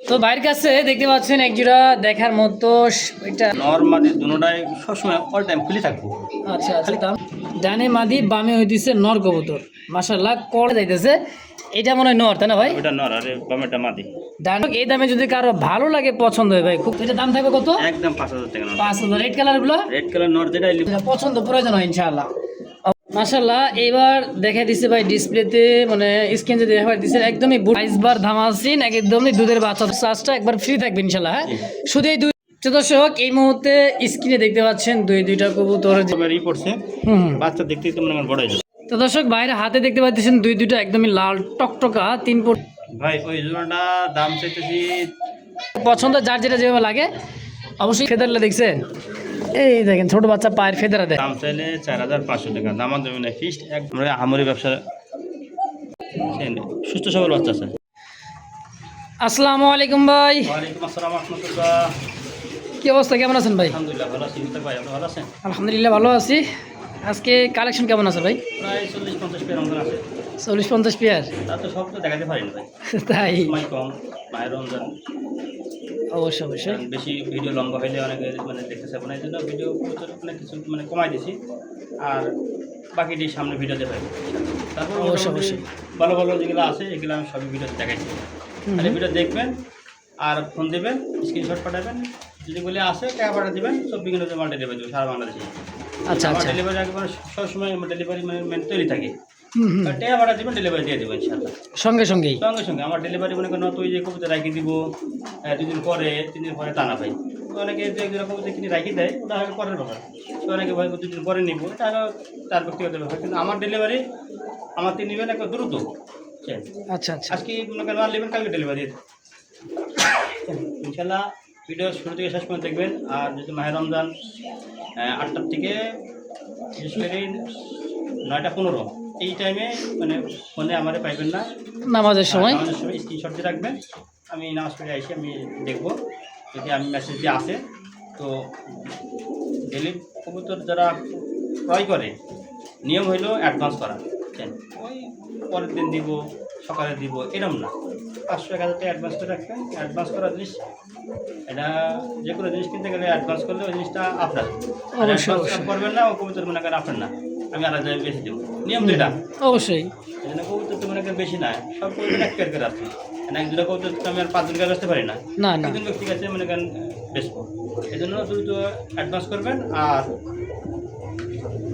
তো বাইরের কাছে দেখতে পাচ্ছেন এক জোড়া দেখার মতো এটা নরমালি দুটোটাই সবসময় অল টাইম খুলে থাকবো। আচ্ছা আচ্ছা দাম ডানে মাদি বামে হইতেছে নর কবুতর মাশাআল্লাহ করে যাইতেছে। এটা মনে হয় নর তাই না ভাই? ওটা নর আর বামেটা মাদি। ডান এই দামে যদি কারো ভালো লাগে পছন্দ হয় ভাই খুব এটা দাম থাকবে কত? একদম 5000 টাকা নর। 5000 রেড কালার গুলো রেড কালার নর যেটা পছন্দ প্রয়োজন হয় ইনশাআল্লাহ। মাশাআল্লাহ এবার দেখাই দিচ্ছে ভাই ডিসপ্লেতে মানে স্ক্রিন যে দেখাই দিচ্ছে একদমই প্রাইস বার ধামাসিন একদমই দুধের বাচ্চা চার্জটা একবার ফ্রি থাকবে ইনশাআল্লাহ। হ্যাঁ শুধু এই দুই দর্শক এই মুহূর্তে স্ক্রিনে দেখতে পাচ্ছেন দুইটা কবুতর ই পড়ছে বাচ্চা দেখতে তো মনে হয় বড় হয়েছে। তো দর্শক বাইরে হাতে দেখতে পাচ্ছেন দুইটা একদমই লাল টকটকা তিন ফুট ভাই ওই জোড়াটা দাম চাইতেছি পছন্দ যার যেটা যেভাবে লাগে অবশ্যই ফেদারলে দেখছেন এই দেখেন ছোট বাচ্চা পায়ের ফেদারা দেয় দাম চাইলে 4500 টাকা দাম দেবে না ফিক্সড আমরা আমরি ব্যবসা সুস্থ সবল বাচ্চা আছে। আসসালামু আলাইকুম ভাই। ওয়ালাইকুম আসসালাম ওয়া রাহমাতুল্লাহ। কি অবস্থা কেমন আছেন ভাই? আলহামদুলিল্লাহ ভালো আছি। ভাই আপনি ভালো আছেন? আলহামদুলিল্লাহ ভালো আছি। আজকে কালেকশন কেমন আছে ভাই? প্রায় 40-50 পেয়ার মতন আছে। 40-50 পেয়ার? তা তো সব তো দেখাতে পারি না ভাই। তাই সময় কম মায়ের রমজান অবশ্যই বেশি ভিডিও লম্বা হইলে অনেকে মানে দেখতে চাবো না এই জন্য ভিডিও অনেক কিছু মানে কমাই দিছি আর বাকিটি সামনে ভিডিও দেখাই। তারপর অবশ্যই ভালো ভালো যেগুলো আছে এগুলো আমি সবই ভিডিও দেখাইছি। তাহলে ভিডিও দেখবেন আর ফোন দেবেন স্ক্রিনশট পাঠাবেন যদি বলে আসে টাকা পাঠা দেবেন সব বিভিন্ন মাল ডেলিভারি দেবো সারা বাংলাদেশে। আচ্ছা আচ্ছা ডেলিভারি একবার সবসময় ডেলিভারি মানে তৈরি থাকে টাকা পাঠা দেবেন ডেলিভারি দিয়ে দেবো ইনশাল্লাহ সঙ্গে সঙ্গেই সঙ্গে আমার ডেলিভারি মনে করেন তুই যে কবিতা রাখি দিব 2 দিন পরে 3 দিন পরে টানা ভাই অনেকে যে কবিতা কিনে রাখি দেয় ওটা হয়তো পরের ব্যাপার অনেকে ভাই 2 দিন পরে নিব টাকা তার ব্যক্তিগত ব্যাপার কিন্তু আমার ডেলিভারি আমার তিনি নেবেন একবার দ্রুত। আচ্ছা আচ্ছা আজকে মনে করেন মাল নেবেন কালকে ডেলিভারি ইনশাল্লাহ। ভিডিও শুরু থেকে শেষ পর্যন্ত দেখবেন আর যদি মাহে রমজান 8টার থেকে বিশেষ করে 9টা 15 এই টাইমে মানে ফোনে আমারে পাইবেন না নামাজের সময় স্ক্রিনশট দিয়ে রাখবেন আমি নামাজ পড়ে আসি আমি দেখবো যদি আমি মেসেজ দিয়ে আসে তো ডেলি কবুতর যারা ক্রয় করে নিয়ম হইল অ্যাডভান্স করা ওই পরের দিন দিব সকালে দিব এরম না 500-1000 টাকা অ্যাডভান্স করে রাখবেন। অ্যাডভান্স করা জিনিস এটা যে কোনো জিনিস কিনতে গেলে অ্যাডভান্স করলে ওই জিনিসটা আপনার করবেন না ও কবুতর মনে করেন আপনার না আমি আলাদা বেশি দেবো নিয়ম তো এটা অবশ্যই এই জন্য কবুতর তো মনে করেন বেশি না সব কবুতর এক পেয়ার করে আছে এক দুটো কবুতর তো আমি আর 5 দিন বেচতে পারি না একদিন ব্যক্তি কাছে মনে করেন বেচবো এই জন্য দ্রুত অ্যাডভান্স করবেন আর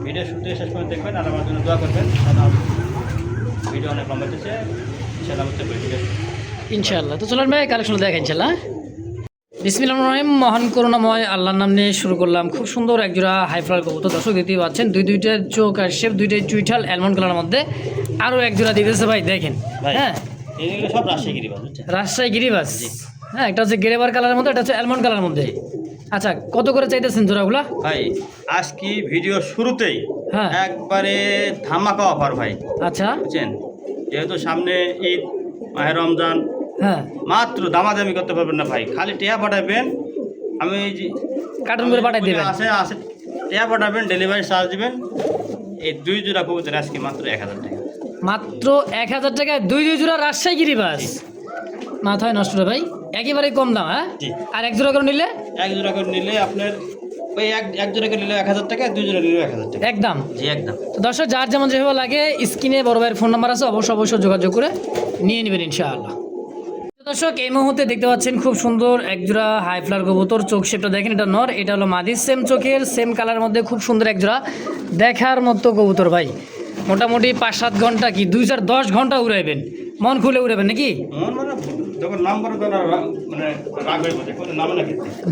ভিডিও শুরু থেকে শেষ পর্যন্ত দেখবেন আর আমার জন্য দোয়া করবেন ভিডিও অনেক লম্বা হচ্ছে ইনশাআল্লাহ বুঝতে পারি ঠিক আছে ইনশাআল্লাহ। তো চলেন ভাই কালেকশন দেখা ইনশাআল্লাহ। বিসমিল্লাহির রহমানির রহিম মহান করুণাময় আল্লাহর নাম নিয়ে শুরু করলাম। খুব সুন্দর একজোড়া হাইফ্লার কবুতর দর্শক দেখতেই পাচ্ছেন দুইটা চোখ আর শেপ দুইটাই চুইঠাল অ্যালমন্ড কালারের মধ্যে আরও একজোড়া দিতেছে ভাই দেখেন। হ্যাঁ এইগুলো সব রাজশাহী গিরিবাজ রাজশাহী গিরিবাজ। হ্যাঁ একটা হচ্ছে গেরেবার কালারের মধ্যে একটা হচ্ছে অ্যালমন্ড কালারের মধ্যে। আচ্ছা কত করে চাইতেছেন জোড়াগুলা ভাই? আজকে ভিডিও শুরুতেই হ্যাঁ একবারে ধামাকা অফার ভাই। আচ্ছা বুঝছেন যেহেতু সামনে ঈদ মাহে রমজান হ্যাঁ মাত্র দামাদামি করতে পারবেন না ভাই খালি টেয়া পাঠাবেন আমি কার্টুন করে পাঠাই দেবেন আছে টেয়া পাঠাবেন ডেলিভারি চার্জ দিবেন এই 2 জোড়া কবুতর আজকে মাত্র 1000 টাকা মাত্র 1000 টাকায় দুই জোড়া রাজশাহী গিরিবাজ মাথায় নষ্ট রে ভাই একেবারেই কম দাম। হ্যাঁ আর এক জোড়া করে নিলে আপনার ওই এক জোড়া করে নিলে 1000 টাকা 2 জোড়া নিলে 1000 টাকা একদম জি একদম। তো দর্শক যার যেমন যেভাবে লাগে স্ক্রিনে বড় ভাইয়ের ফোন নাম্বার আছে অবশ্যই যোগাযোগ করে নিয়ে নেবেন ইনশাআল্লাহ। দর্শক এই মুহূর্তে দেখতে পাচ্ছেন খুব সুন্দর একজোড়া হাইফ্লার কবুতর চোখ শেপটা দেখেন এটা নর এটা হলো মাদি সেম চোখের সেম কালারের মধ্যে খুব সুন্দর একজোড়া দেখার মতো কবুতর ভাই মোটামুটি 5-7 ঘন্টা কি 2-10 ঘন্টা উড়াইবেন মন খুলে উড়াবেন নাকি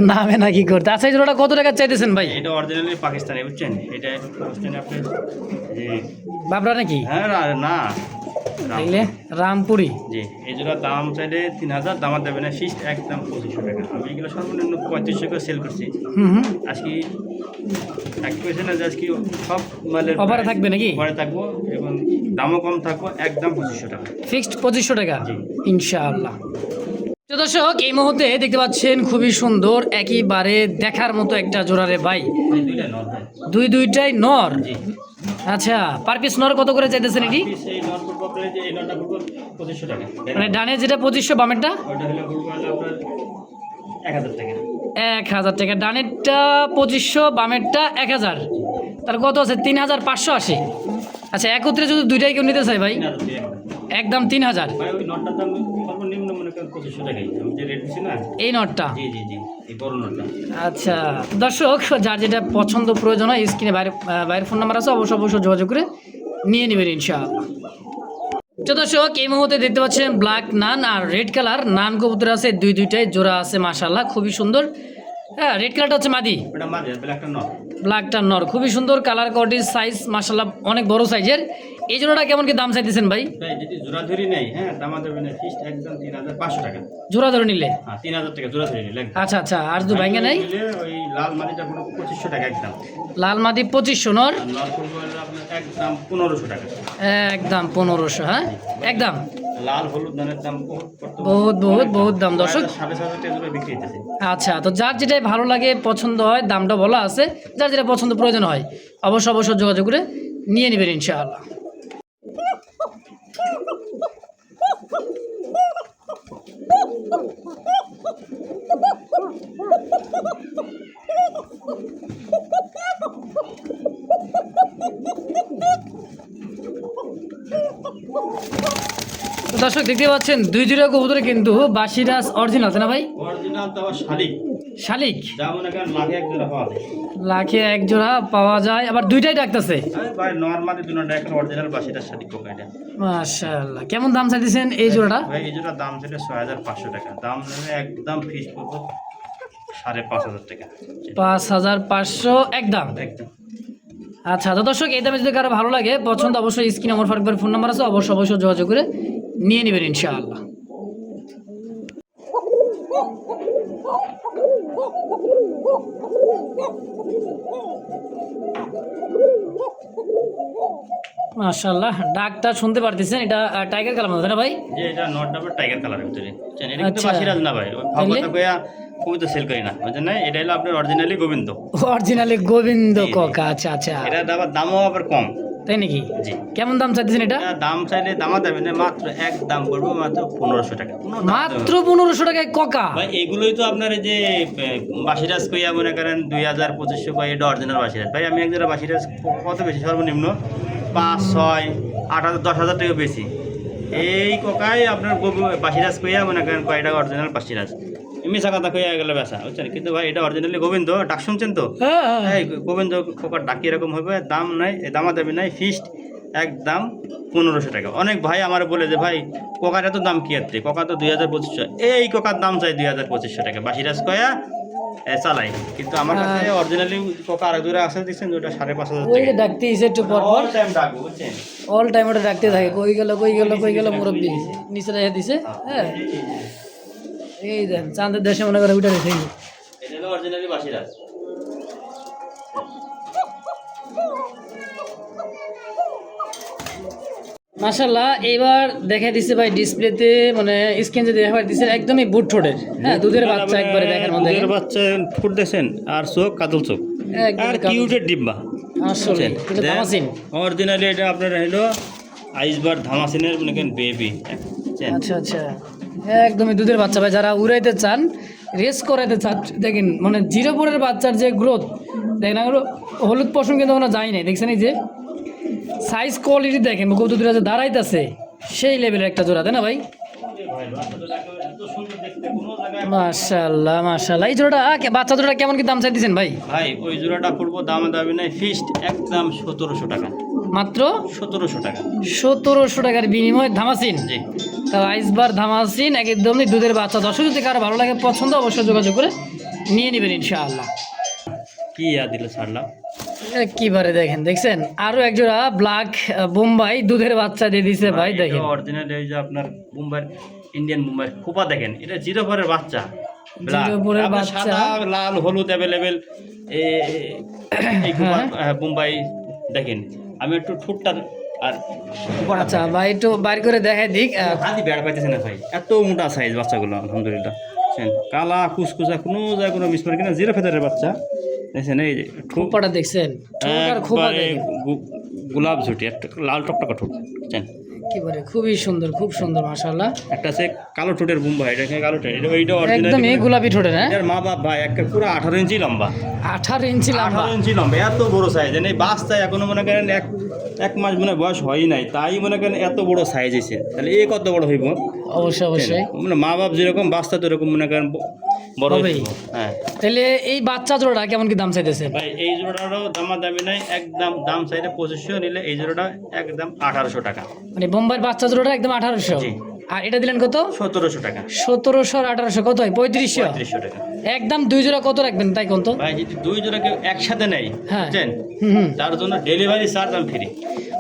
নামে না কি করতে। আচ্ছা এই জোড়াটা কত টাকা চাইতেছেন ভাই? এটা অরিজিনালি পাকিস্তানি বুঝছেন এটা আপনি বাবরা নাকি? হ্যাঁ না তাইলে রামপুরি জি এই জোড়া দাম চাইলে 3000 দামার দেবে না ফিক্সড একদম 2500 টাকা আমি এগুলো সর্বনিম্ন 3500 করে সেল করছি আজকে এক পয়সা না আজকে সব মালের অফারে থাকবে নাকি? পরে থাকবো এবং দামও কম থাকবো একদম 2500 টাকা ফিক্সড 2500 টাকা ইনশাআল্লাহ। দর্শক এই মুহূর্তে দেখতে পাচ্ছেন খুবই সুন্দর একেবারে দেখার মতো একটা জোড়ারে ভাই দুইটাই নর আচ্ছা, পার পিস নর কত করে চাইতেছেন এটি? পিস এই নট পড়বো আপনার যে এই নটটা পড়বো 2500 টাকা। মানে ডানে যেটা 2500, বামেরটা ওটা হলো পড়বো হলো আপনার 1000 টাকা। 1000 টাকা। ডানেরটা 2500, বামেরটা 1000, তার কত আছে? 3580। আচ্ছা, একত্রে যদি দুইটাই কেউ নিতে চাই ভাই, 3000 টাকা একদম 3000। ভাই। ওই নটটার দাম সর্বনিম্ন মনে করেন 2500 টাকাই আমি যে রেট দিচ্ছি না। এই নটটা? জি জি জি, এই বড় নটটা। আচ্ছা দর্শক, যার যেটা পছন্দ প্রয়োজন হয় স্ক্রিনে বাইরের ফোন নাম্বার আছে, অবশ্যই যোগাযোগ করে নিয়ে নেবেন ইনশাআল্লাহ। তো দর্শক, এই মুহূর্তে দেখতে পাচ্ছেন ব্ল্যাক নান আর রেড কালার নান কবুতর আছে, দুইটাই জোড়া আছে মাশাআল্লাহ, খুবই সুন্দর। হ্যাঁ, রেড কালারটা হচ্ছে মাদি, ওটা মাঝে ব্ল্যাকটা নট। ব্ল্যাকটা নর, খুবই সুন্দর কালার, কোয়ালিটি, সাইজ মাশাআল্লাহ অনেক বড় সাইজের। এই জোড়াটা কেমন কি দাম চাইতেছেন ভাই? ভাই যদি জোড়া ধরি নেই, হ্যাঁ দাম দেবেন ফিক্সড একদম 3500 টাকা। জোড়া ধরে নিলে? হ্যাঁ 3000 টাকা জোড়া ধরে নিলে। আচ্ছা আচ্ছা, আর যদি ভাঙ্গা নেই? ওই লাল মাটিটা পুরো 2500 টাকা একদম। লাল মাদি 2500, নর? আর নর পড়বো হলো আপনার একদম 1500 টাকা। একদম 1500। হ্যাঁ একদম। লাল হলুদ ধানের দাম বহুত দাম দর্শক। 7500 টাকা জোড়া বিক্রি হইতেছে। আচ্ছা, তো যার যেটাই ভালো লাগে পছন্দ হয়, দামটা বলা আছে, যার যেটা পছন্দ প্রয়োজন হয় অবশ্যই যোগাযোগ করে নিয়ে নেবেন ইনশাআল্লাহ। তো দর্শক দেখতে পাচ্ছেন দুই জোড়া কবুতরে কিন্তু বাসিরাজ অরিজিনাল, তাই না ভাই? অরিজিনাল তো আবার শালিক। শালিক যেমন এখন লাখে এক জোড়া পাওয়া যায়। লাখে এক জোড়া পাওয়া যায়, আবার দুইটাই ডাকতেছে। আরে ভাই নরমালি দুটোটা এখন অরিজিনাল বাসিটা শালিক কোকা এটা। মাশাআল্লাহ, কেমন দাম চাইতেছেন এই জোড়াটা? ভাই এই জোড়া দাম ছিল 6500 টাকা। দাম নেবে একদম ফিক্স করবো 5500 টাকা। 5500 একদম। একদম। আচ্ছা, তো দর্শক এই দামে যদি কারো ভালো লাগে পছন্দ, অবশ্যই স্ক্রিনে আমার ফারুক ভাইয়ের ফোন নাম্বার আছে, অবশ্যই যোগাযোগ করে নিয়ে নেবেন ইনশাআল্লাহ। মাশাআল্লাহ, ডাকটা শুনতে পারতেছেন, এটা টাইগার কালার মতো না ভাই? যে এটা নট ডাবল টাইগার কালারের ভিতরে। এটা কিন্তু আচ্ছা। বাসিরাজ না ভাই, ওই তাইলে? ভাবতা কইয়া কবিতা সেল করি না, বুঝছেন না? এটা হলো আপনার অরিজিনালি গোবিন্দ। অরিজিনালি গোবিন্দ জি, জি। কোকা। আচ্ছা আচ্ছা, এটা আবার দামও আবার কম। তাই নাকি? জি। কেমন দাম চাইতেছেন এটা? এটা দাম চাইলে দামা দেবেন না, মাত্র এক দাম পড়বে মাত্র 1500 টাকা। কোনো দাম মাত্র দেবেন 1500 টাকায় কোকা? না। ভাই এগুলোই তো আপনার এই যে বাসিরাজ কইয়া মনে করেন 2000 2500 কয়, এটা অরিজিনাল বাসিরাজ। ভাই আমি একজোড়া বাসিরাজ কত বেশি সর্বনিম্ন 5 6 8000 10000 টাকা বেশি। এই কোকাই আপনার বাসিরাজ কইয়া মনে করেন কয়টা অরিজিনাল বাসিরাজ, মিশা কথা কইয়া গেলে বেসা, বুঝছেন? কিন্তু ভাই এটা অরিজিনালি গোবিন্দ। ডাক শুনছেন তো? হ্যাঁ, হ্যাঁ। এই গোবিন্দ কোকার ডাকি এরকম হবে। দাম নাই, দামা দেবে নাই, ফিক্সড একদম 1500 টাকা। অনেক ভাই আমার বলে যে ভাই কোকার এত দাম কি আছে? কোকা তো 2500। এই কোকার দাম চাই 2500 টাকা। বাসিরাজ কয়া চালাই, কিন্তু আমার কাছে অরিজিনালি কোকা আর দূরে আছে, দেখছেন ওটা 5500 ওই যে টাকা। ডাকতে এসে একটু পর পর অল টাইম ডাকবো, বুঝছেন? অল টাইম ওটা ডাকতে থাকে, কই গেল মুরব্বী নিচে রেখে দিছে। হ্যাঁ, এই দেন চাঁদের দেশে মনে করে উঠে রেখে। এটা হলো অরিজিনালি বাসিরাজ। মাশাআল্লাহ, এইবার দেখা দিছে ভাই ডিসপ্লেতে, মানে স্ক্রিন যে দেখা দিছে একদমই বুট ঠোঁটের। হ্যাঁ, দুধের বাচ্চা একবারে দেখার মধ্যে। দুধের বাচ্চা ফুট দেখছেন, আর চোখ কাতল চোখ, একদম আর কাতল। কিউটের ডিব্বা। আসলে এটা দামাসিন। অরিজিনালি এটা আপনার হলো আইসবার ধামাসিনের মনে করেন বেবি। আচ্ছা আচ্ছা, একদমই দুধের বাচ্চা ভাই। যারা উড়াইতে চান, রেস করাইতে চান, দেখেন মানে জিরো পরের বাচ্চার যে গ্রোথ দেখেন, এগুলো হলুদ পশম কিন্তু ওখানে যায় নাই, দেখছেন? এই যে সাইজ কোয়ালিটি দেখেন, কবুতরটা যে দাঁড়াইতেছে সেই লেভেলের একটা জোড়া, তাই না ভাই? মাশাআল্লাহ মাশাআল্লাহ। এই জোড়াটা বাচ্চা জোড়াটা কেমন কি দাম চাইতেছেন ভাই? ভাই ওই জোড়াটা পড়বো দাম দাবি নাই, ফিক্সড একদম 1700 টাকা। মাত্র 1700 টাকা। 1700 টাকার বিনিময়ে ধামাসিন। জি। তাও আইসবার ধামাসিন, একদমই দুধের বাচ্চা। দর্শক যদি কারো ভালো লাগে পছন্দ, অবশ্যই যোগাযোগ করে নিয়ে নেবেন ইনশাআল্লাহ। কি দিল ছাড়লাম কিবারে দেখেন, দেখছেন আরো এক জোড়া ব্ল্যাক বোম্বাই দুধের বাচ্চা দিয়ে দিছে ভাই। দেখেন অরিজিনাল এই যে আপনার মুম্বাই, ইন্ডিয়ান মুম্বাই খোপা দেখেন, এটা জিরো পরের বাচ্চা। জিরো পরের আপনার বাচ্চা। সাদা লাল হলুদ অ্যাভেলেবেল এই খোপা মুম্বাই দেখেন। আমি একটু ঠোঁটটা আর আচ্ছা ভাই একটু বাইর করে দেখাই দিক। হাতি বেড় পাইতেছে না ভাই, এত মোটা সাইজ বাচ্চাগুলো আলহামদুলিল্লাহ। দেখছেন কালা কুচকুচা, কোনো যায় কোনো মিস কিনা, জিরো ফেদারের বাচ্চা। দেখছেন এই যে খোপাটা দেখছেন, ঠোঁট আর খোপা একবারে দেখেন। গোলাপ ঝুটি, একটা লাল টকটকা ঠোঁট, বুঝছেন? একেবারে খুবই সুন্দর, খুব সুন্দর মাশাআল্লাহ। একটা আছে কালো ঠোঁটের বুম্বা, এটা এখানে কালো ঠোঁট, এটা অরিজিনাল একদমই গোলাপি ঠোঁটের, হ্যাঁ এর মা বাপ ভাই একটা পুরো 18 ইঞ্চি লম্বা, 18 ইঞ্চি লম্বা। 18 ইঞ্চি লম্বা, এত বড় সাইজ। এই বাচ্চায় এখনো মনে করেন এক মাস মনে হয় বয়স হয়ই নাই, তাই মনে করেন এত বড় সাইজ হয়েছে। তাহলে এ কত বড় হইব? অবশ্যই অবশ্যই মানে মা বাপ যেরকম বাচ্চা তো এরকম মনে করেন বড় হবেই। হইব। হ্যাঁ তাহলে এই বাচ্চা জোড়াটা কেমন কি দাম চাইতেছে? ভাই এই জোড়াটারও দামাদামি নাই, একদম দাম চাইলে 2500 নিলে এই জোড়াটা একদম 1800 টাকা। মানে বোম্বাইয়ের বাচ্চা জোড়াটা একদম 1800, জি। আর এটা দিলেন কত? 1700 টাকা। 1700 আর 1800 কত হয়? 3500। 3500 টাকা। একদম দুই জোড়া কত রাখবেন তাই কোন তো? ভাই যদি দুই জোড়া কেউ একসাথে নেয়, হ্যাঁ। বুঝছেন, হুম। তার জন্য ডেলিভারি চার্জ আমি ফ্রি।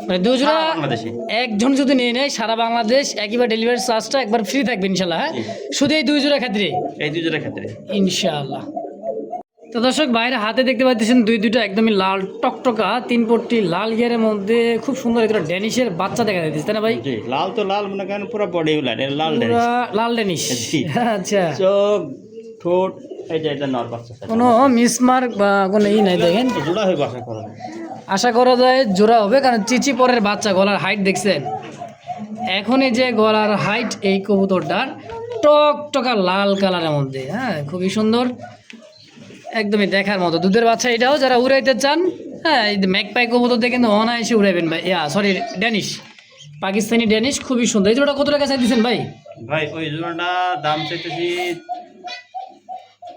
মানে দুই জোড়া সারা বাংলাদেশে। একজন যদি নিয়ে নেয় সারা বাংলাদেশ একবার ডেলিভারি চার্জটা একবার ফ্রি থাকবে ইনশাআল্লাহ, হ্যাঁ জি। শুধু এই দুই জোড়া ক্ষেত্রে এই দুই জোড়ার ক্ষেত্রে। ইনশাআল্লাহ। তো দর্শক বাইরে হাতে দেখতে পাচ্ছেন দুইটা একদমই লাল টকটকা 3 পট্টি লাল গিয়ারের মধ্যে খুব সুন্দর একটা ড্যানিশের বাচ্চা দেখা যাচ্ছে, তাই না ভাই? জি, লাল তো লাল মনে করেন পুরো বডি লাইন লাল ড্যানিশ। পুরা লাল ড্যানিশ। জি। আচ্ছা, চোখ ঠোঁট এই যে এটা নর বাচ্চা সাথে। কোনো মিসমার্ক বা কোনো নাই দেখেন। জোড়া হয়ে বাসা করা। আশা করা যায় জোড়া হবে, কারণ চিচি পরের বাচ্চা, গলার হাইট দেখছেন। এখন এই যে গলার হাইট এই কবুতরটার টকটকা লাল কালারের মধ্যে, হ্যাঁ খুবই সুন্দর, একদমই দেখার মতো দুধের বাচ্চা। এটাও যারা উড়াইতে চান, হ্যাঁ এই ম্যাকপাই কবুতর দিয়ে কিন্তু অনায়াসে উড়াইবেন ভাই। সরি ড্যানিশ, পাকিস্তানি ড্যানিশ, খুবই সুন্দর। এই জোড়া কত টাকা চাইতেছেন ভাই? ভাই ওই জোড়াটা দাম চাইতেছি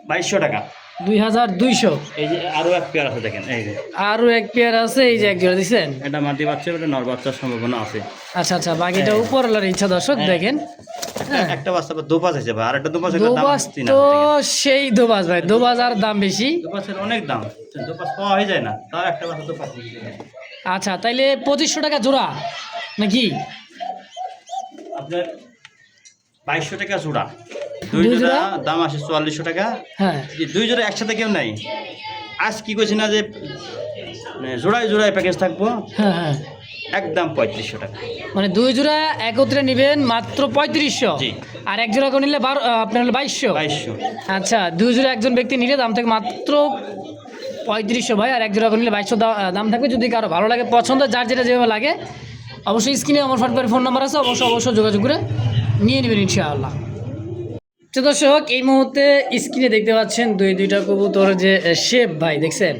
2200 টাকা। 2200। এই যে আরো এক পেয়ার আছে দেখেন, এই যে আরও এক পেয়ার আছে, এই যে এক জোড়া দিচ্ছেন। এটা মাটি বাচ্চা, এটা নর বাচ্চার সম্ভাবনা আছে। আচ্ছা আচ্ছা, বাকিটা উপরওয়ালার ইচ্ছা দর্শক দেখেন। হ্যাঁ একটা বাচ্চা দোপাস আছে ভাই, আর একটা দোপাস এর দাম দোবাস 3000 তো টাকা। সেই দোবাস ভাই, দোবাস আর দাম বেশি। দোপাসের অনেক দাম, দোপাস পাওয়া হয়ে যায় না, তার একটা বাচ্চা দোপাস নিতে হয়। আচ্ছা তাইলে 2500 টাকা জোড়া নাকি? আপনার 2200 টাকা জোড়া, দুই দুই জোড়া? জোড়া দাম আসে 4400 টাকা। হ্যাঁ যে দুই জোড়া একসাথে কেউ নাই, আজ কি করছি না যে মানে জোড়ায় জোড়ায় প্যাকেজ থাকবো, হ্যাঁ হ্যাঁ, একদম 3500 টাকা। মানে দুই জোড়া একত্রে নেবেন মাত্র 3500, জি। আর এক জোড়া করে নিলে আপনার হলো 2200। 2200। আচ্ছা, দুই জোড়া একজন ব্যক্তি নিলে দাম থাকে মাত্র 3500 ভাই, আর এক জোড়া করে নিলে 2200 দাম থাকবে। যদি কারো ভালো লাগে, পছন্দ, যার যেটা যেভাবে লাগে, অবশ্যই স্ক্রিনে আমার ফাটবার ফোন নাম্বার আছে, অবশ্যই যোগাযোগ করে নিয়ে নেবেন ইনশাআল্লাহ। তো দর্শক এই মুহূর্তে স্ক্রিনে দেখতে পাচ্ছেন দুইটা কবুতর যে শেপ ভাই দেখছেন,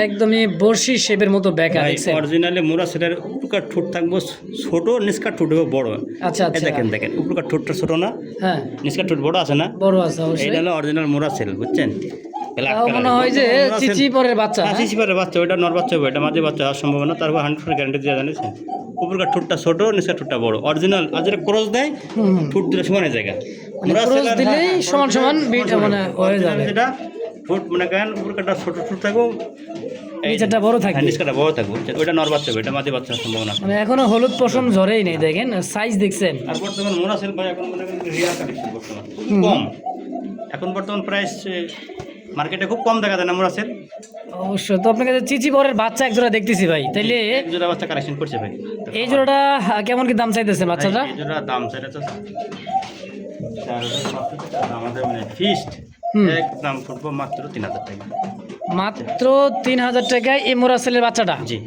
একদমই বর্ষি শেপের মতো বেঁকা দেখছেন। অরিজিনালি মোরা সেটার উপরকার ঠোঁট থাকবো ছোট, নিচকার ঠোঁট হবে বড়। আচ্ছা এই আচ্ছা, দেখেন দেখেন উপরকার ঠোঁটটা ছোট না, হ্যাঁ নিচকার ঠোঁট বড় আছে না, বড় আছে অবশ্যই। এইটা হলো অরিজিনাল মোরা সেল, বুঝছেন? black তাও colour মনে এর। হয় যে মোরা সেল- চিচি পরের বাচ্চা, হ্যাঁ, হ্যাঁ? চিচি পারে বাচ্চা, ওইটা নর বাচ্চা হবে, এটা মাঝে বাচ্চা হওয়ার সম্ভাবনা, তারপর 100% গ্যারান্টি দিয়ে জানিয়েছেন। উপরকার ঠোঁটটা ছোট, নিচকার ঠোঁটটা বড়, অরিজিনাল। আর যেটা ক্রস দেয় হুম, ঠোঁট দিলে সমানের জায়গা, মানে cross দিলেই সমান সমান বিট মানে হয়ে যাবে। যেটা ঠোঁট মনে করেন উপরকারটা ছোট ঠোঁট থাকবো, নিচেরটা বড় থাকবে। নিচকারটা বড় থাকবো, ওইটা নর বাচ্চা হবে, এটা মাঝে বাচ্চা হওয়ার সম্ভাবনা আছে। মানে এখনো হলুদ পশম ঝরেই নেই, দেখেন সাইজ দেখছেন। আর বর্তমান মোরা সেল ভাই এখন মনে করেন রিয়া কালেকশন বর্তমান খুব হুম। কম, এখন বর্তমান প্রাইস মার্কেটে খুব কম দেখা যায় না মোরা সেল। অবশ্যই। তো আপনার কাছে চিচি পরের বাচ্চা এক জোড়া দেখতেছি ভাই, তাইলে এক জোড়া বাচ্চা কালেকশন করছে ভাই। এই জোড়াটা কেমন কি দাম চাইতেছে বাচ্চাটা? এই জোড়া দাম সেটা তো 4500 টাকা আমাদের মানে ফিক্সড, হুম। একদম ফুটবো মাত্র 3000 টাকা। মাত্র 3000 টাকায় এই মোরাসেলের বাচ্চাটা জি,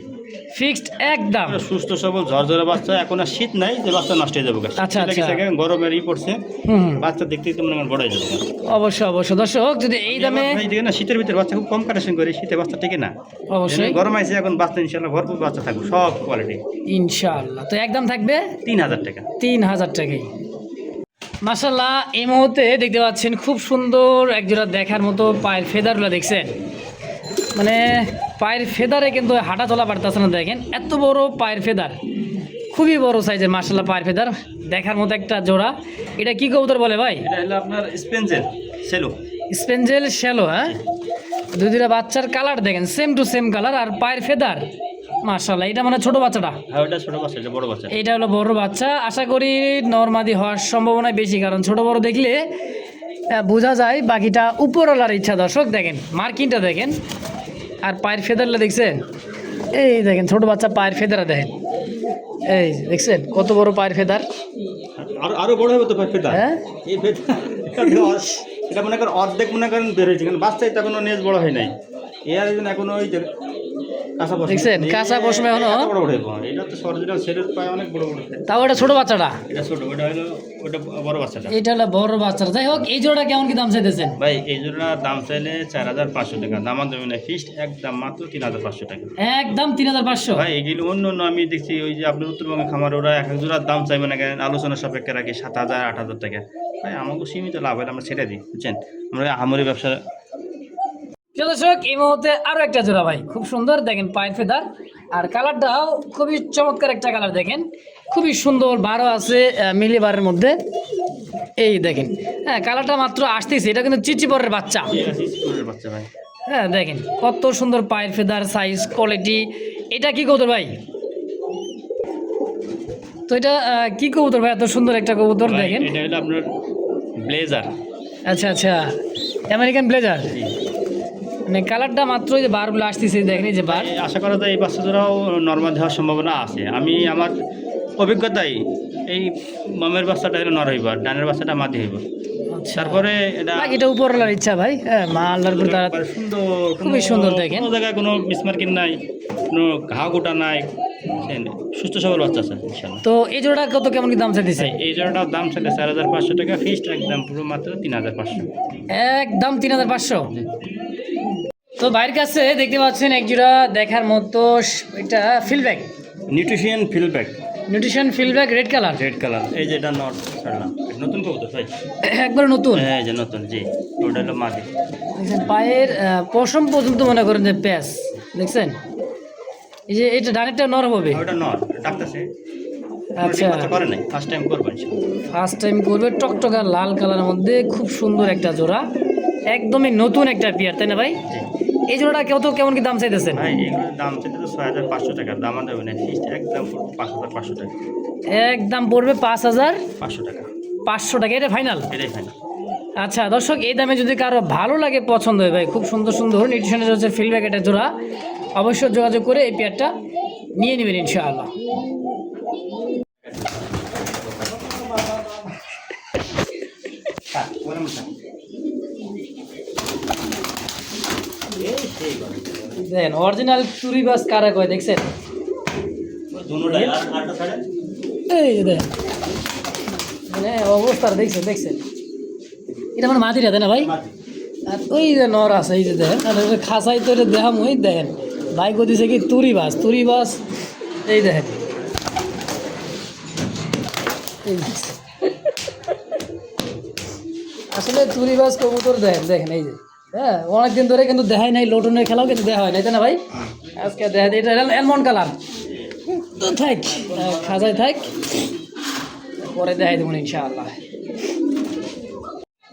ফিক্সড একদম। সুস্থ সবল ঝরঝরে বাচ্চা, এখন আর শীত নাই যে বাচ্চা নষ্ট হয়ে যাবে। আচ্ছা, আচ্ছা। গরমের পড়ছে, হুম, বাচ্চা দেখতে দেখতে মনে করেন বড় হয়ে যাবে। অবশ্যই দর্শক, যদি এই দামে ভাই দেখে না শীতের ভিতরে বাচ্চা খুব কম কালেকশন করে, শীতে বাচ্চা টিকে না। অবশ্যই গরম আইছে, এখন বাচ্চা ইনশাল্লাহ ভরপুর বাচ্চা থাকবে, সব কোয়ালিটি। ইনশাআল্লাহ। তো একদম থাকবে 3000 টাকা। 3000 টাকাই। মাশাআল্লাহ, এই মুহূর্তে দেখতে পাচ্ছেন খুব সুন্দর একজোড়া দেখার মতো পায়ের ফেদারগুলো দেখছেন, মানে পায়ের ফেদারে কিন্তু হাঁটা চলা পারতেছে না, দেখেন এত বড় পায়ের ফেদার, খুবই বড় সাইজের মাশাআল্লাহ পায়ের ফেদার দেখার মতো একটা জোড়া। এটা কি কবুতর বলে ভাই? এটা হলো আপনার স্পেনজেল সেলো। স্পেঞ্জেল শ্যালো, হ্যাঁ? দুইটা বাচ্চার কালার দেখেন সেম টু সেম কালার, আর পায়ের ফেদার মাশাআল্লাহ। এটা মানে ছোট বাচ্চাটা, আর ওটা ছোট বাচ্চা, এটা বড় বাচ্চা। এটা হলো বড় বাচ্চা। আশা করি নরমাদি হওয়ার সম্ভাবনা বেশি, কারণ ছোট বড় দেখলে বোঝা যায়। বাকিটা উপরওয়ালার ইচ্ছা দর্শক, দেখেন মার্কিংটা দেখেন, আর পায়ের ফেদারটা দেখছেন, এই দেখেন ছোট বাচ্চা পায়ের ফেদারা দেখেন, এই দেখছেন কত বড় পায়ের ফেদার। আরো বড় হবে তো ফেদা, হ্যাঁ এই ফেদা এটা মনে করেন অর্ধেক মনে করেন বের হয়েছে, কারণ বাচ্চাই তো এখনো নেজ বড় হয় নাই। এর জন্য এখনো ওই যে কাঁচা পশম দেখছেন কাঁচা পশমে এখনো এত বড় বড় হইবো। এটা তো অরিজিনাল ছেলের পায়ে অনেক বড় বড় আছে। তাও এটা ছোট বাচ্চাটা, এটা ছোট, ওটা হলো ওটা বড় বাচ্চাটা। এটা হলো বড় বাচ্চাটা। যাই হোক এই জোড়াটা কেমন কি দাম চাইতেছেন? ভাই এই জোড়া দাম চাইলে 4500 টাকা, দাম দেবেন না, ফিক্সড একদম মাত্র 3500 টাকা। একদম 3500। ভাই এগুলো অন্য অন্য আমি দেখছি ওই যে আপনার উত্তরবঙ্গে খামার, ওরা এক এক জোড়ার দাম চাইবে না কেন, আলোচনা সাপেক্ষে রাখি 7000 8000 টাকা। ভাই আমাকে সীমিত লাভ হয়, আমরা ছেড়ে দিই, বুঝছেন, আমরা আমরি ব্যবসা। প্রিয় দর্শক এই মুহূর্তে আরো একটা জোড়া ভাই, খুব সুন্দর দেখেন পায়ের ফেদার, আর কালারটাও খুবই চমৎকার একটা কালার, দেখেন খুবই সুন্দর, বারো আছে মিলি বারের মধ্যে, এই দেখেন। হ্যাঁ কালারটা মাত্র আসতেছে, এটা কিন্তু চিচিপরের বাচ্চা। বাচ্চা ভাই, হ্যাঁ দেখেন কত সুন্দর পায়ের ফেদার, সাইজ, কোয়ালিটি। এটা কি কবুতর ভাই? তো এটা কি কবুতর ভাই? এত সুন্দর একটা কবুতর দেখেন। এটা হলো আপনার ব্লেজার। আচ্ছা আচ্ছা, আমেরিকান ব্লেজার। মানে কালারটা মাত্র যে বারগুলো আসতেছে দেখেন, এই যে বার। আশা করা যায় এই বাচ্চা জোড়াও নর্মাল দেওয়ার সম্ভাবনা আছে। আমি আমার অভিজ্ঞতায় এই মামের বাচ্চাটা হলো নর হইব, আর ডানের বাচ্চাটা মাদি হইব। তারপরে এটা উপরওয়ালার ইচ্ছা ভাই। হ্যাঁ মা আল্লাহর উপর তারা সুন্দর, খুবই সুন্দর দেখেন। কোনো জায়গায় কোনো মিসমার্কিং নাই, কোনো ঘা গোটা নাই, সুস্থ সবল বাচ্চা আছে ইনশাআল্লাহ। তো এই জোড়া কত কেমন কি দাম চাইতেছে? এই জোড়াটার দাম ছিল 4500 টাকা, ফিক্সড একদম পুরো মাত্র 3500। একদম 3500। তো ভাইয়ের কাছে দেখতে পাচ্ছেন এক জোড়া দেখার মতো, এটা ফিলব্যাক, নিউট্রিশন ফিলব্যাক, নিউট্রিশন ফিলব্যাক, রেড কালার। Red colour. এই যে এটা নট ছাড়লাম, নতুন কবুতর ভাই, একবার নতুন। এই যে নতুন, জি ওটা হলো মাদি। দেখছেন পায়ের পশম পর্যন্ত মনে করেন যে প্যাচ, দেখছেন এই যে এটা ডানেরটা নরম হবে। ওটা নট ডাকতেছে। আচ্ছা আচ্ছা করে নাই, ফার্স্ট টাইম করবেন। ফার্স্ট টাইম করবে, টকটকা লাল কালারের মধ্যে খুব সুন্দর একটা জোড়া, একদমই নতুন একটা পেয়ার, তাই না ভাই? এই জোড়াটা কেমন কি দাম চাইতেছেন? ভাই এগুলোর দাম চাইতে তো 6500 টাকা, দাম দেবে না, ফিক্সড একদম 5500 টাকা। একদম পড়বে 5500 টাকা। 5500 টাকা, এটা ফাইনাল? এটাই ফাইনাল। আচ্ছা দর্শক এই দামে যদি কারো ভালো লাগে, পছন্দ হয় ভাই, খুব সুন্দর সুন্দর নিউট্রিশনের হচ্ছে ফিলব্যাক একটা জোড়া, অবশ্যই যোগাযোগ করে এই পেয়ারটা নিয়ে নেবেন ইনশাআল্লাহ। দেখেন অরিজিনাল চুরি বাস কারা কয়, দেখছেন এই যে দেখেন মানে অবস্থা দেখছেন এটা মানে মাটির হাতে না ভাই। আর ওই যে নর আছে, এই যে দেখেন, আর খাসাই তো এটা দেখাম, ওই দেখেন ভাই দিছে কি তুরি বাস, এই দেখেন আসলে তুরি বাস কবুতর দেখেন এই যে। হ্যাঁ অনেকদিন ধরে কিন্তু দেখাই নাই, লোটনের খেলাও কিন্তু দেখা হয় নাই, তাই না ভাই? আজকে দেখা দিই, এটা অ্যালমন্ড কালার তো থাক, খাজায় থাক, পরে দেখাই দেবো ইনশাআল্লাহ।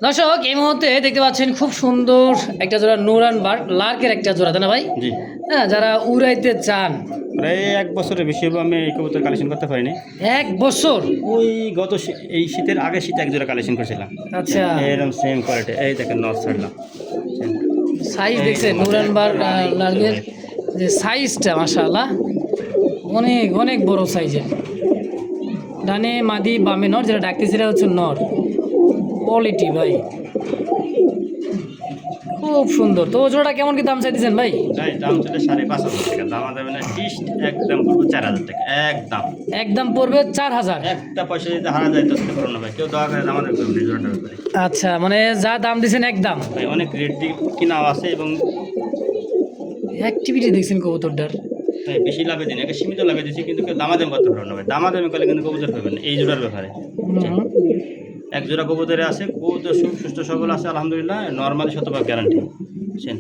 দর্শক এই মুহূর্তে দেখতে পাচ্ছেন খুব সুন্দর একটা জোড়া নুরান লার্কের একটা জোড়া, তাই না ভাই? জি হ্যাঁ যারা উড়াইতে চান, প্রায় 1 বছরের বেশি হবে আমি এই কবুতর কালেকশন করতে পারিনি। 1 বছর? ওই গত এই শীতের আগে শীতে এক জোড়া কালেকশন করেছিলাম। আচ্ছা এরকম সেম কোয়ালিটি, এই দেখেন নট ছাড়লাম, সাইজ দেখছেন নুরান লার্কের যে সাইজটা মাশাআল্লাহ অনেক অনেক বড় সাইজের, ডানে মাদি বামে নর, যেটা ডাকতেছে হচ্ছে নর, কোয়ালিটি ভাই খুব সুন্দর। তো জোড়াটা কেমন কি দাম চাইতেছেন ভাই? দাম চলে 5500 টাকা, দাম দেবে না, ফিক্সড একদম পুরো 4000 টাকা, একদম পড়বে 4000। একটা পয়সা যদি হারা যায় তো সেটা করুন না ভাই, কেউ দয়া করে আমাদের করবেন এই জোড়াটার ব্যাপারে। আচ্ছা মানে যা দাম দিয়েছেন একদম ভাই, অনেক রেট দিয়ে কিনাও আছে এবং অ্যাক্টিভিটি দেখছেন কবুতরটার, ভাই বেশি লাভে দিন, একটা সীমিত লাভে দিচ্ছি, কিন্তু কেউ দামাদামি করতে পারবেন না ভাই, দামাদামি করলে কিন্তু কবুতর পাবেন এই জোড়ার ব্যাপারে। এক জোড়া কবুতরে আছে, কবুতর সুস্থ সবল আছে আলহামদুলিল্লাহ, নর্মালি 100% গ্যারান্টি। বুঝছেন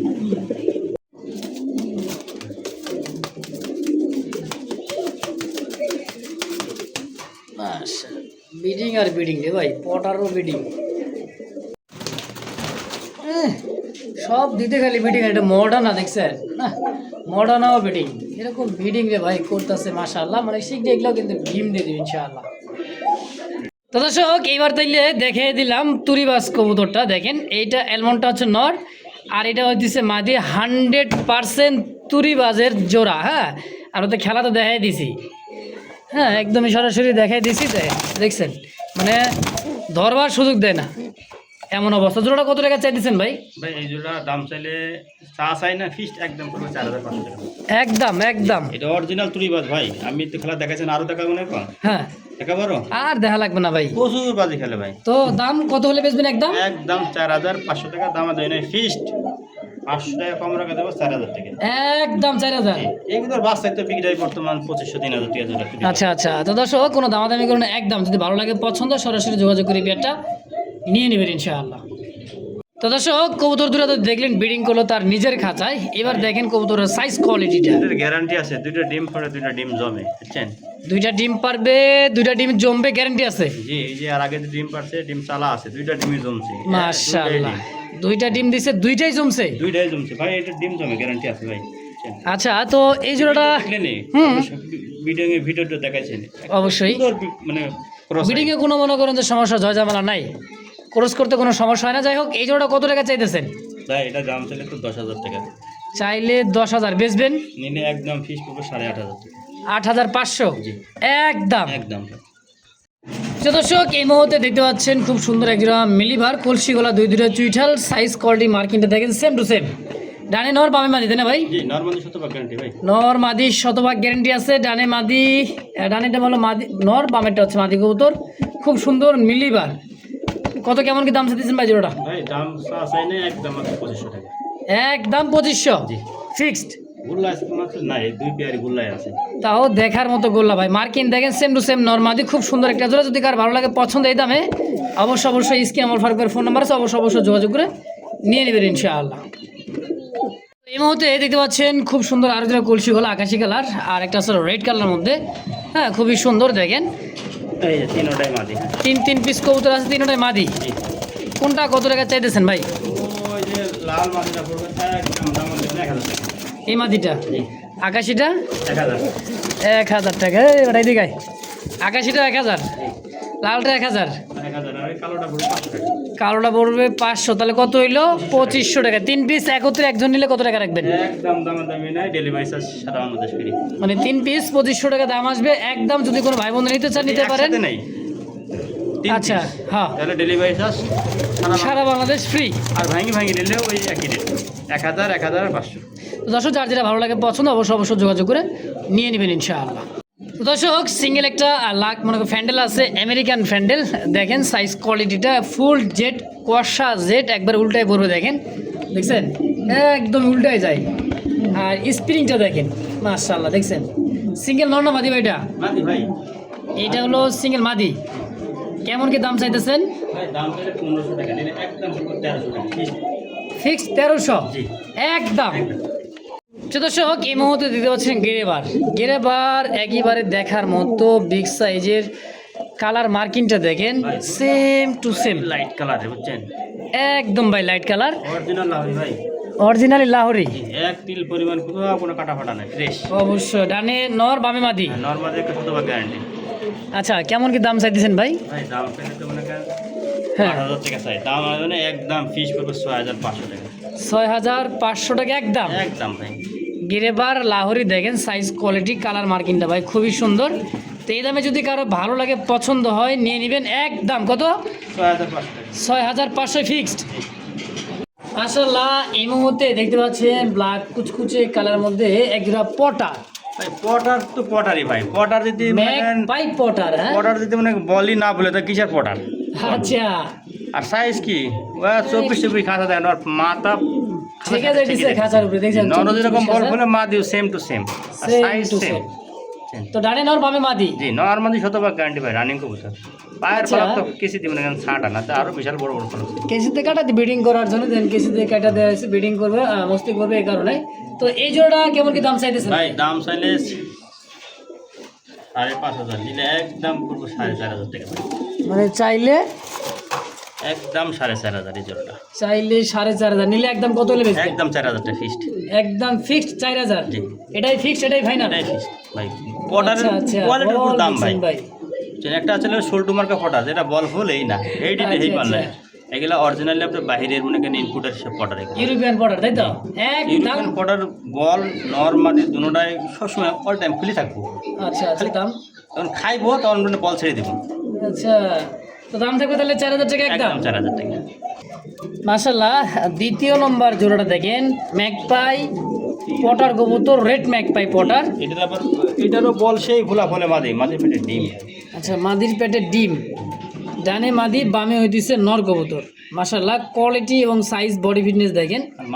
বিডিং আর বিডিং রে ভাই, পটারও বিডিং, সব দিতে খালি বিডিং। এটা মডার্ন না দেখছেন না, মডার্নও বিডিং, এরকম বিডিং রে ভাই করতেছে মাশাআল্লাহ, মানে শিখলে এগুলো কিন্তু ডিম দিয়ে দিবে ইনশাআল্লাহ। তো দর্শক এইবার তাইলে দেখে দিলাম তুরিবাস কবুতরটা, দেখেন এইটা অ্যালমন্ডটা হচ্ছে নর, আর এটা হচ্ছে মাদি, 100% তুরিবাজের জোড়া। হ্যাঁ আর ওদের খেলা তো দেখাই দিছি, হ্যাঁ একদমই সরাসরি দেখাই দিছি, দেখছেন মানে ধরবার সুযোগ দেয় না, এমন অবস্থা। জোড়াটা কত টাকা চাইতেছেন ভাই? ভাই এই জোড়া দাম চাইলে চা চাই না, ফিক্সড একদম পুরো 4500 টাকা। একদম একদম। এটা অরিজিনাল তুড়িবাজ ভাই, আমি তো খেলা দেখাচ্ছেন, আরো দেখা মনে কম হ্যাঁ, একেবারও আর দেখা লাগবে না ভাই। প্রচুর বাজি খেলে ভাই। তো দাম কত হলে বেচবেন একদম? একদম 4500 টাকা দাম দেয় না, ফিক্সড 500 টাকা কম রাখা দেবো 4000 টাকা। একদম 4000। এইগুলোর বাচ্চায় তো বিক্রি হয় বর্তমান 2500-3000 টাকা জোড়া। আচ্ছা আচ্ছা, তো দর্শক কোনো দামাদামি করুন, একদম যদি ভালো লাগে পছন্দ সরাসরি যোগাযোগ করে পেয়ারটা নিয়ে নেবেন ইনশাআল্লাহ। তো দর্শক কবুতর দুটো তো দেখলেন ব্রিডিং করলো তার নিজের খাঁচায়, এবার দেখেন কবুতরের সাইজ কোয়ালিটিটা। এটার গ্যারান্টি আছে, দুইটা ডিম পড়ে দুইটা ডিম জমে, বুঝছেন? দুইটা ডিম পারবে, দুইটা ডিম জমবে, গ্যারান্টি আছে। জি, এই যে আর আগে যে ডিম পারছে ডিম চালা আছে, দুইটা ডিমই জমছে। মাশাআল্লাহ, দুইটা ডিম দিছে, দুইটাই জমছে। দুইটাই জমছে ভাই, এটা ডিম জমে গ্যারান্টি আছে ভাই, বুঝছেন? আচ্ছা, তো এই জোড়াটা হুম ভিডিওটা দেখাইছেন অবশ্যই। সুন্দর মানে cross ব্রিডিং এ কোনো মনে করেন যে সমস্যা ঝামেলা নাই, ক্রস করতে কোনো সমস্যা হয় না। যাই হোক, এই জোড়াটা কত টাকা চাইতেছেন? ভাই এটা দাম চাইলে তো 10,000 টাকা, চাইলে 10,000, বেচবেন নিলে একদম ফিস করবো 8,500 টাকা। 8,500 জি একদম। একদম। তো দর্শক এই মুহূর্তে দেখতে পাচ্ছেন খুব সুন্দর একজোড়া মিলিভার কলসি গলা, দুইটা চুইঠাল, সাইজ কোয়ালিটি মার্কিংটা দেখেন সেম টু সেম। ডানে নর বামে মাদি, তাই না ভাই? জি নরমালি 100% গ্যারান্টি ভাই। নর মাদি 100% গ্যারান্টি আছে। ডানে মাদি, ডানেটা হলো মাদি নর, বামেরটা হচ্ছে মাদি কবুতর। খুব সুন্দর মিলিভার। কত কেমন কি দাম চাইতেছেন ভাই জোড়াটা? ভাই দাম চাই না, একদম মাত্র 2500 টাকা। একদম 2500 জি ফিক্সড। গুল্লা আছে মাত্র নাই, দুই পেয়ারি গুল্লাই আছে। তাও দেখার মতো গোল্লা ভাই, মার্কিন দেখেন সেম টু সেম নরমাদি, খুব সুন্দর একটা জোড়া। যদি কার ভালো লাগে পছন্দ এই দামে অবশ্যই স্ক্রিনে আমার ফারুকের ফোন নাম্বার আছে, অবশ্যই যোগাযোগ করে নিয়ে নেবেন ইনশাআল্লাহ। এই মুহূর্তে দেখতে পাচ্ছেন খুব সুন্দর আরো যেটা কলসি গলা, আকাশি কালার, আর একটা আছে রেড কালার মধ্যে। হ্যাঁ, খুবই সুন্দর দেখেন। এই যে তিনটাই মাদি, তিন পিস কবুতর আছে, তিনটাই মাদি। জি কোনটা কত টাকা চাইতেছেন ভাই? ওই যে লাল মাদিটা পড়বে একদম দাম হচ্ছে 1000 টাকা। এই মাদিটা, জি আকাশিটা 1000। 1000 টাকা। এটাই দিঘায় আকাশিটা 1000, লালটা 1000, 1000 আর কালোটা পড়বে 500 টাকা। কালোটা পড়বে 500, তাহলে কত হইলো? 2500 টাকা। 3 পিস একত্রে একজন নিলে কত টাকা রাখবেন? একদম দামি নাই, ডেলিভারি চার্জ সারা বাংলাদেশ ফ্রি। মানে 3 পিস 2500 টাকা দাম আসবে একদম। যদি কোনো ভাই বোন নিতে চান নিতে পারেন। নাই আচ্ছা, হ্যাঁ, তাহলে ডেলিভারি চার্জ সারা বাংলাদেশ ফ্রি। আর ভাঙি নিলে ওই একই রেট, 1000 আর 500। তো দর্শক যার যেটা ভালো লাগে পছন্দ অবশ্যই যোগাযোগ করে নিয়ে নেবেন ইনশাআল্লাহ। তো দর্শক সিঙ্গেল একটা লাখ মনে করেন ফ্যান্ডেল আছে, আমেরিকান ফ্যান্ডেল। দেখেন সাইজ কোয়ালিটিটা ফুল জেড, কুয়াশা জেড, একবার উল্টায় পড়বে দেখেন, দেখছেন একদম উল্টায় যায়। আর স্প্রিংটা দেখেন মাশাআল্লাহ, দেখছেন সিঙ্গেল নর না মাদি ভাইটা? মাদি ভাই, এইটা হলো সিঙ্গেল মাদি। কেমন কি দাম চাইতেছেন? ভাই দাম চাইলে 1500 টাকা, নিলে একদম 1300 টাকা ফিক্স 1300 জি একদম। দর্শক এই মুহূর্তে দিতে পাচ্ছেন গেরেবার একেবারে দেখার মতো বিগ সাইজের, কালার মার্কিংটা দেখেন same to same, light colour, বুঝছেন? একদম ভাই লাইট কালার, অরিজিনাল লাহোরি ভাই, অরিজিনালি লাহোরি। এক তিল পরিমাণ কোনো কাটা ফাটা নাই, ফ্রেশ। অবশ্যই ডানে নর বামে মাদি। নরমালি একটা 100% গ্যারান্টি। আচ্ছা, কেমন কি দাম চাইতেছেন ভাই? ভাই দাম পেলে তো মনে করেন হ্যাঁ, 8000 টাকা চাই, দাম মানে একদম ফিস করবে 6500 টাকা। 6500 টাকা একদম। একদম ভাই গিরেবার লাহোরি দেখেন সাইজ কোয়ালিটি কালার মার্কিংটা ভাই খুবই সুন্দর। তো এই দামে যদি কারো ভালো লাগে পছন্দ হয় নিয়ে নেবেন একদম। কত? 6500 টাকা। 6500 ফিক্সড। মাশাআল্লাহ এই মুহূর্তে দেখতে পাচ্ছেন ব্ল্যাক কুচকুচে কালার মধ্যে একজোড়া পটার। ভাই পটার তো পটারই ভাই, পটার যদি পাই পটার, হ্যাঁ পটার যদি মানে বলি না বলে তো কিসের পটার? আচ্ছা, আর সাইজ কি? 24 খাঁচা দেন, আর মাথা ঠিক আছে দিছে খাঁচার উপরে, দেখছেন নর যেরকম বল বলে মা দিও সেম টু সেম, আর সাইজ to সেম। same। তো ডানে নর বামে মাদি। জি নরমালি 100% গ্যারান্টি ভাই, রানিং কবুতর। পায়ের আচ্ছা। পালা তো কেসি দিবেন না, ছাটা না, আরো বিশাল বড় বড় ফল। কেসিতে কাটা ব্রিডিং করার জন্য দেন, কেসিতে কাটা দেওয়া হয়েছে ব্রিডিং করবে, মস্তি করবে এই কারণে। তো এই জোড়াটা কেমন কি দাম চাইতেছেন ভাই? দাম চাইলে 5500, নিলে একদম করবো 4500 টাকা ভাই। মানে চাইলে একদম 4500 এই জোড়াটা, চাইলে 4500, নিলে একদম কত হলে বেচবেন? একদম 4000 টাকা ফিক্সড। একদম ফিক্সড 4000। জি। এটাই ফিক্সড, এটাই ফাইনাল। এটাই ফিক্সড ভাই। পটারের কোয়ালিটির উপর দাম ভাই। একটা আছে সোল্টু মার্কা পটার, যেটা বল হলেই না এই দিনে এই পারলে, এগুলা অরিজিনালি আপনার বাহিরের মনে করেন ইনপুটের সব পটার, ইউরোপিয়ান পটার, তাই তো? একদম। ইউরোপিয়ান পটার বল নরমালি দুটোটাই সবসময় অল টাইম খুলে থাকবো। আচ্ছা আচ্ছা, দাম তখন খাইবো তখন বল ছেড়ে দেবো। আচ্ছা, তো দাম থাকবে তাহলে 4000 টাকা একদম। একদম 4000 টাকা। মাশাআল্লাহ, দ্বিতীয় নম্বর জোড়াটা দেখেন, ম্যাকপাই পটার কবুতর, রেড ম্যাকপাই পটার। এটারও বল সেই খোলা ফলে মাঝে পেটে ডিম। আচ্ছা, মাদির পেটে ডিম, ডানে মাদি বামে হইতেছে নর কবুতর। মাশাআল্লাহ, কোয়ালিটি এবং সাইজ বডি ফিটনেস দেখেন। আর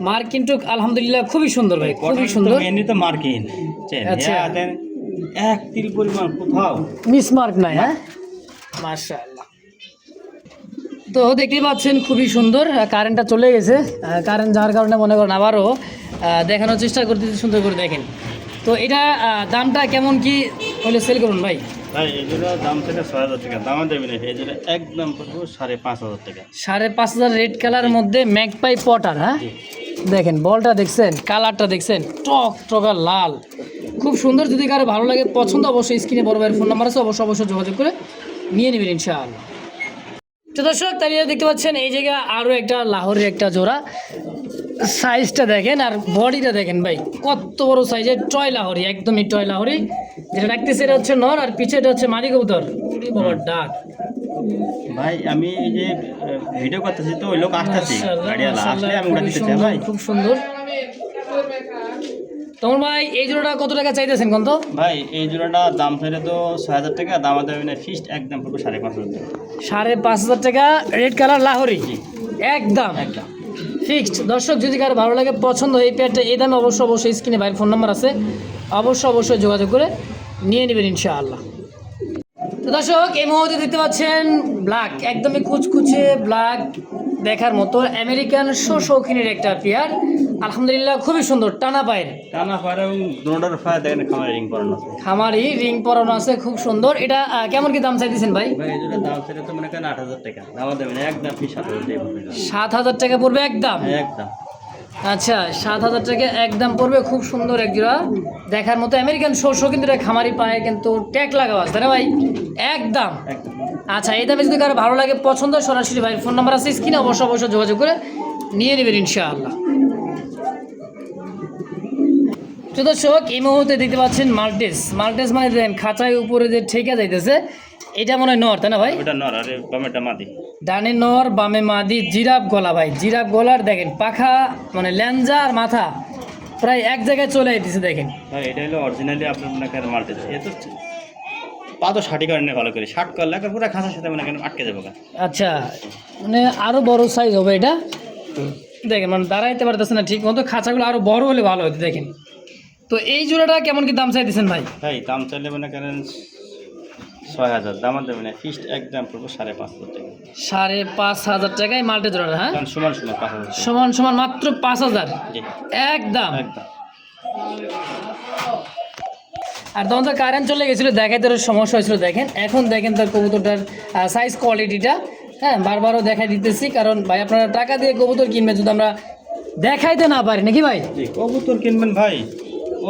মার কিন্তু আলহামদুলিল্লাহ খুবই সুন্দর ভাই, খুবই সুন্দর। এমনি তো মার্কিন আচ্ছা। এক তিল পরিমাণ কোথাও মিসমার্ক নাই, হ্যাঁ মাশাআল্লাহ। তো দেখতেই পাচ্ছেন খুবই সুন্দর। কারেন্টটা চলে গেছে, কারেন্ট যাওয়ার কারণে মনে করেন আবারও দেখানোর চেষ্টা করতেছি, সুন্দর করে দেখেন। তো এটা দামটা কেমন কি হলে সেল করুন ভাই? ভাই এই জোড়া দাম থেকে 6,000 টাকা, দাম দেবে না, এই জোড়া একদম পড়বো 5,500 টাকা। 5,500 রেড কালারের মধ্যে ম্যাকপাই পটার, হ্যাঁ দেখেন বলটা দেখছেন, কালারটা দেখছেন, টক টকা লাল, খুব সুন্দর। যদি কারো ভালো লাগে পছন্দ, অবশ্যই স্ক্রিনে বড় ভাইয়ের ফোন নাম্বার আছে, অবশ্যই যোগাযোগ করে নিয়ে নেবেন ইনশাআল্লাহ। তো দর্শক, তাই দেখতে পাচ্ছেন এই জায়গায় আরও একটা লাহোরের একটা জোড়া। সাইজটা দেখেন আর বডিটা দেখেন ভাই, কত বড় সাইজের টয় লাহোরি, একদমই টয় লাহোরি। যেটা রাখতেছে এটা হচ্ছে নর, আর পিছেটা হচ্ছে মাদি কবুতর। বাবার ডাক ভাই, আমি এই যে ভিডিও করতেছি তো ওই লোক আসতেছি, আসলে আমি উড়া দিতে চাই ভাই। খুব সুন্দর। তোমার ভাই এই জোড়াটা কত টাকা চাইতেছেন কোন তো? ভাই এই জোড়াটা দাম চাইলে তো 6,000 টাকা, দাম দেবে না, ফিক্সড একদম পড়বে 5,500 টাকা। 5,500 টাকা রেড কালার লাহোরি, একদম একদম ফিক্সড। দর্শক, যদি কারো ভালো লাগে পছন্দ এই পেয়ারটা, এই দামে অবশ্যই স্ক্রিনে ভাইয়ের ফোন নাম্বার আছে, অবশ্যই যোগাযোগ করে নিয়ে নেবেন ইনশাআল্লাহ। তো দর্শক, এই মুহূর্তে দেখতে পাচ্ছেন ব্ল্যাক, একদমই কুচকুচে ব্ল্যাক দেখার মতো আমেরিকান শৌখিনের একটা পেয়ার। আলহামদুলিল্লাহ খুবই সুন্দর, টানা পায়ের, এবং দোনোটার ফায়ার দেখেন খামারে রিং পরানো আছে। খামারি রিং পরানো আছে, খুব সুন্দর। এটা কেমন কি দাম চাইতেছেন ভাই? ভাই এই জোড়া দাম চাইলে তো মনে করেন 8,000 টাকা, দাম দেবে না, একদম ফিক্স 7,000 টাকা পড়বে। 7,000 টাকা পড়বে একদম? একদম। আচ্ছা, 7,000 টাকা একদম পড়বে। খুব সুন্দর এক জোড়া দেখার মতো আমেরিকান শস্য, কিন্তু এটা খামারি পায়ে কিন্তু ট্যাগ লাগাও আছে না ভাই, একদম। আচ্ছা, এই দামে যদি কারো ভালো লাগে পছন্দ, সরাসরি ভাইয়ের ফোন নাম্বার আছে স্ক্রিনে, অবশ্যই যোগাযোগ করে নিয়ে নেবেন ইনশাআল্লাহ। তো দর্শক, এই মুহূর্তে দেখতে পাচ্ছেন মাল্টেস মানে দেখেন খাঁচায় উপরে যে ঠেকা যাইতেছে, এটা মনে হয় নর, তাই না ভাই? ওটা নর আর বামেটা মাদি। ডানে নর বামে মাদি, জিরাফ গলা ভাই, জিরাফ গলার দেখেন পাখা, মানে ল্যাঞ্জা আর মাথা প্রায় এক জায়গায় চলে আইতেছে দেখেন ভাই। এটা হলো অরিজিনালি আপনার মনে করেন মাল্টেস। এ তো পা তো 60 করে ভালো করে 60 করলে পুরো খাঁচার সাথে মনে করেন আটকে যাবে। আচ্ছা, মানে আরো বড় সাইজ হবে এটা দেখেন, মানে দাঁড়াইতে পারতেছে না ঠিক মতো, খাঁচাগুলো আরো বড় হলে ভালো হতো দেখেন। তো এই জোড়াটা কেমন কি দাম চাইতেছেন ভাই? ভাই দাম চাইলে মনে করেন 6,000, দাম দেবে না, ফিক্সড একদম পড়বো 5,500 টাকা। 5,500 টাকায় মাল্টে জোড়াটা, হ্যাঁ সমান 5,000 সমান মাত্র 5,000 একদম। আর তখন তো কারেন্ট চলে গেছিলো, দেখাইতে সমস্যা হয়েছিল দেখেন। এখন দেখেন তার কবুতরটার সাইজ কোয়ালিটিটা, হ্যাঁ বারবারও দেখাই দিতেছি, কারণ ভাই আপনারা টাকা দিয়ে কবুতর কিনবেন, যদি আমরা দেখাইতে না পারি নাকি ভাই? কবুতর কিনবেন ভাই,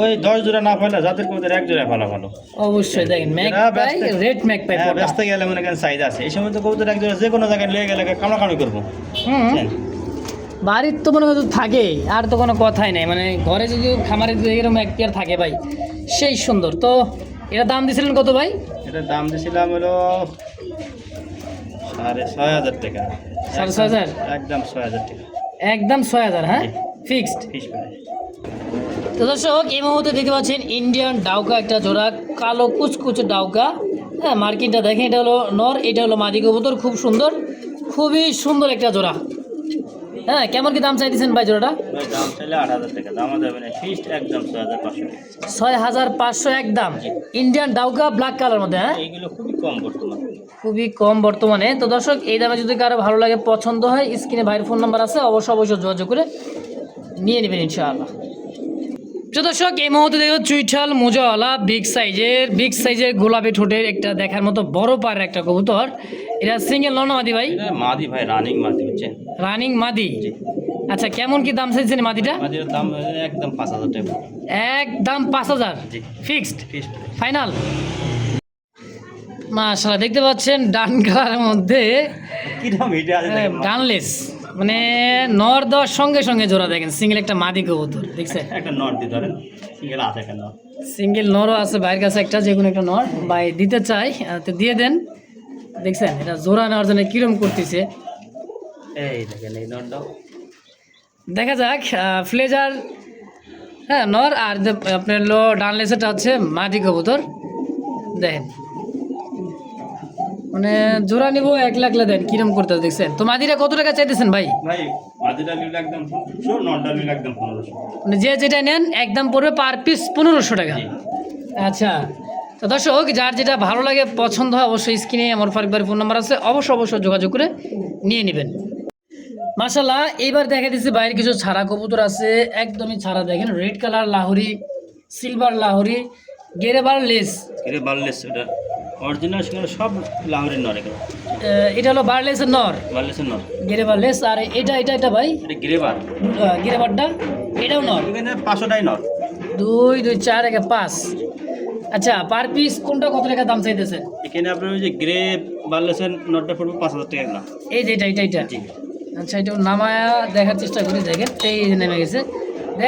ওই 10 জোড়া না পাইলে যাদের কবুতর 1 জোড়া ভালো। অবশ্যই দেখেন ম্যাকপাই, রেড ম্যাকপাই ব্যস্ত গেলে মনে করেন সাইজ আছে, এই সময় তো কবুতর 1 জোড়া যে কোনো জায়গায় লিয়ে গেলে কামড়াকামড়ি করবো। বাড়ির তো মনে হয় থাকে, আর তো কোনো কথাই নেই, মানে ঘরে যদি খামারে যদি এরকম এক পেয়ার থাকে ভাই, সেই সুন্দর। তো এটা দাম দিয়েছিলেন কত ভাই? এটা দাম দিয়েছিলাম হলো 6,500 টাকা। 6,500 একদম 6,000 টাকা, একদম 6,000, হ্যাঁ ফিক্সড। তো দর্শক, এই মুহূর্তে দেখতে পাচ্ছেন ইন্ডিয়ান ডাউকা একটা জোড়া, কালো কুচকুচে ডাউকা, হ্যাঁ মার্কিনটা দেখেন, এটা হলো নর, এটা হলো মাদি কবুতর, খুব সুন্দর, খুবই সুন্দর একটা জোড়া। হ্যাঁ, কেমন কি দাম চাইতেছেন ভাই জোড়াটা? দাম চাইলে 8,000 টাকা, দাম দেবে না, ফিক্সড একদম 6,500 টাকা। 6,500 একদম, ইন্ডিয়ান ডাউকা ব্ল্যাক কালার মধ্যে, হ্যাঁ এইগুলো খুবই কম বর্তমানে, খুবই কম বর্তমানে। তো দর্শক, এই দামে যদি কারো ভালো লাগে পছন্দ হয়, স্ক্রিনে ভাইয়ের ফোন নাম্বার আছে, অবশ্যই যোগাযোগ করে নিয়ে নেবেন ইনশাআল্লাহ। তো দর্শক, এই মুহূর্তে দেখো চুইঠাল মোজাওয়ালা বিগ সাইজের গোলাপি ঠোঁটের একটা দেখার মতো বড় পাড়ের একটা কবুতর। এটা সিঙ্গেল নন মাদি ভাই? মাদি ভাই, রানিং মাদি হচ্ছে, রানিং মাদি। আচ্ছা, কেমন কি দাম চাইছেন মাদিটা? মাদির দাম একদম 5,000 টাকা, একদম 5,000 ফিক্সড ফাইনাল। মাশাআল্লাহ, দেখতে পাচ্ছেন ডান কালারের মধ্যে ডানলেস, মানে নর দেওয়ার সঙ্গে সঙ্গে জোড়া দেখেন, সিঙ্গেল একটা মাদি কবুতর দেখছেন, একটা নর দিয়ে ধরেন, সিঙ্গেল আছে, একটা নর, সিঙ্গেল নরও আছে ভাইয়ের কাছে একটা, যে কোনো একটা নর ভাই দিতে চাই তো দিয়ে দেন। দেখছেন এটা জোড়া নেওয়ার জন্য কিরম করতেছে, এই দেখেন এই নটটাও দেখা যাক ফ্লেজার, হ্যাঁ নর, আর যে আপনার লো ডান লেসেরটা হচ্ছে মাটি কবুতর। দেখেন মানে জোড়া নিবো 1 লাখ দেন কিরম করতে দেখছেন। তো মাদিরা কত টাকা চাইতেছেন ভাই? ভাই মাদিটা নিলে একদম 1500, নটটা নিলে একদম 1500। মানে যে যেটা নেন একদম পড়বে পার পিস 1500 টাকা। জি। আচ্ছা, তো দর্শক যার যেটা ভালো লাগে পছন্দ হয় অবশ্যই স্ক্রিনে আমার ফারুক ভাইয়ের ফোন নাম্বার আছে, অবশ্যই যোগাযোগ করে নিয়ে নেবেন। মাশাল্লাহ, এইবার দেখা দিচ্ছে বাইরের কিছু ছাড়া কবুতর আছে, একদমই ছাড়া। দেখেন red colour Lahori, silver Lahori, গেরেবার লেস। এটা বার্লেস, এটা অরিজিনাল সেখানে সব লাহোরের নর। এগুলো এটা হলো বারলেসের নর, বার্লেসের নর। গেরেবার লেস। আর এটা ভাই এটা গ্রেবার, গেরেবারটা এটাও নর। এখানে 500টাই নর। 2 2 4 1 5। আচ্ছা, পার পিস কোনটা কত টাকা দাম চাইতেছে? এখানে আপনার ওই যে গ্রে বার্লেসের নটটা পড়বে 5000 টাকা না। এই যে এটা। জি। আচ্ছা, এটা নামায়া দেখার চেষ্টা করি। দেখেন এই যে নেমে গেছে,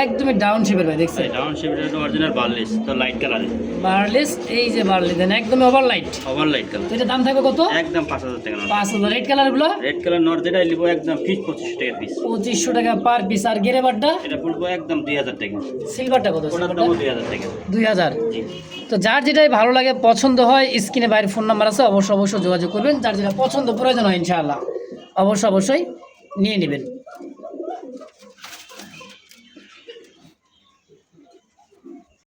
একদমই ডাউন শেপের ভাই, দেখছেন ডাউন শেপের এটা অরিজিনাল বার্লেস, তো লাইট কালারের বারলেস। এই যে বারলেস দেন একদমই over light. Over light colour. তো এটা দাম থাকবে কত? একদম 5000 টাকা নর। 5000। রেড কালার গুলো রেড কালার নর যেটা নিব একদম ফিক্স 2500 টাকা পিস। 2500 টাকা পার পিস। আর গেরেবারটা এটা পড়বে একদম 2000 টাকা। সিলভারটা কত? ওটার দামও 2000 টাকা। 2000। জি। তো যার যেটাই ভালো লাগে পছন্দ হয় স্ক্রিনে বাইরের ফোন নাম্বার আছে, অবশ্যই যোগাযোগ করবেন। যার যেটা পছন্দ প্রয়োজন হয় ইনশাআল্লাহ অবশ্যই নিয়ে নেবেন।